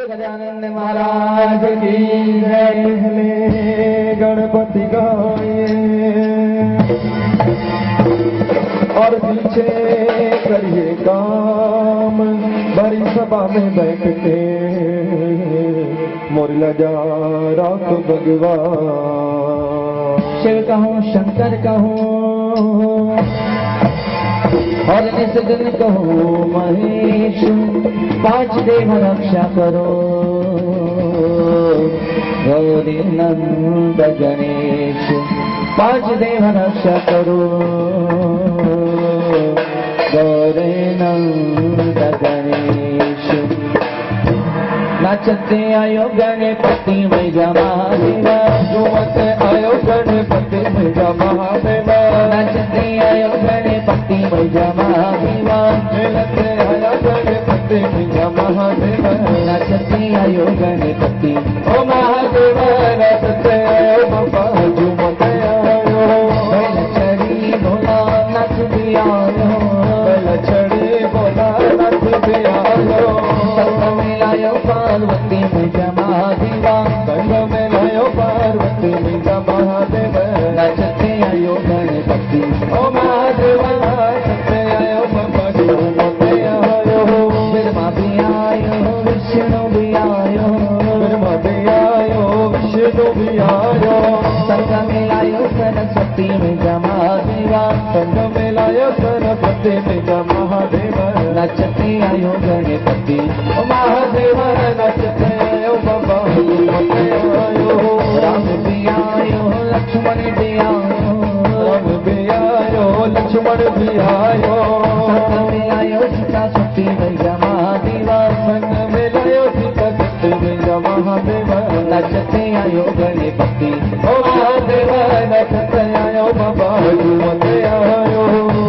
गजानन महाराज की जय। पहले गणपति गाए और पीछे करिए काम, बड़ी सभा में बैठ के मोरला जा रात भगवान। शिव कहूँ शंकर कहूँ और निस दिन कहूँ महेश, पांच देव रक्षा करो गौरी नंद गणेश। पांच देव रक्षा करो गौरी नंद गणेश। नाचते आयो गणपति मैया महादेवा, झूमते आयो गणपति मैया महादेवा। नाचते आयो गणपति मैया महादेवा, खेलते आयो गणपति मैया महादेवा। नाचते आयो गणपति ओ महादेवा, नाचते आयो बाबा झूमते आयो। बैल चढ़ी भोला नाच भी आयो, बैल चढ़ी भोला नाच भी आयो। संग में लायो पार्वती मैया महादेवा, संग में लायो पार्वती मैया महादेवा। नाचते आयो गणपति ओ महादेवा, नाचते आयो बाबा झूमते आयो। ब्रह्मा भी आयो विष्णु भी आयो, ब्रह्मा भी आयो विष्णु भी आयो। संग में लायो सरस्वती मैया महादेवा, संग में लायो सरस्वती मैया महादेवा। नाचते आयो गणपति ओ महादेवा, नाचते आयो बाबा झूमते आयो। राम भी आयो लक्ष्मण भी आयो, राम भी आयो लक्ष्मण भी आयो। संग में आयो सीता सती मैया महादेवा, संग में लायो सीता सती मैया महादेवा। नाचते आयो गणपति ओ महादेवा, नाचते आयो बाबा झूमते आयो।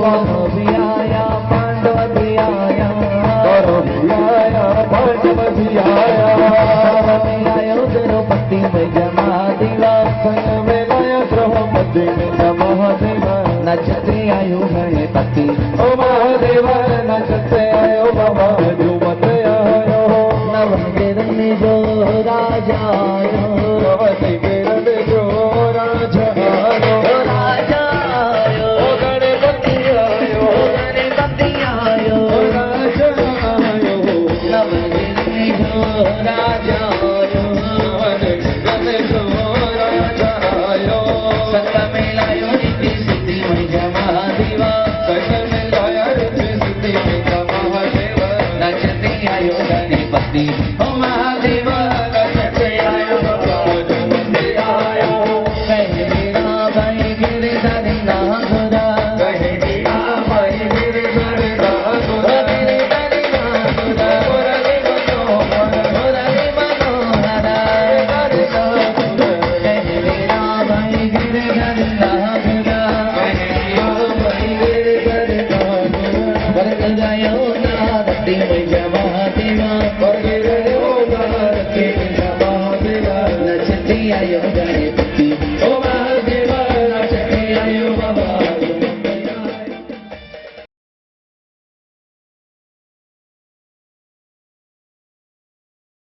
कौरव भी आया पांडव भी आया, कौरव भी आया पांडव भी आया। संग में आयो द्रौपदी मैया महादेवा, संग में लायो द्रौपदी मैया महादेवा। नाचते आयो गणपति ओ महादेवा, नाचते आयो बाबा झूमते आयो। नवगिर में जो राजा आयो, नवगिर में जो राजा आयो। राजा आयो गणपति आयो, गणपति आयो राजा आयो। नवगिर में जो राजा आयो, नवगिर में जो राजा आयो। संग में लायो रिद्धि सिद्धि मैया महादेवा, संग में लायो रिद्धि सिद्धि मैया महादेवा। नाचते आयो गणपति ओ महादेवा, नाचते आयो बाबा झूमते आयो। कहे मेरा भाई गिरधर नागुरा, कहे मेरा भाई गिरधर नागुरा, गिरधर नागुरा। मुरली मनोहर, मुरली मनोहर, कहे मेरा भाई गिरधर नागुरा, कहे मेरा भाई गिरधर नागुरा। वर्ग गायो नारती मैया महादेवा, वर्ग गायो नारती मैया महादेवा। नचते आयो गणपति ओ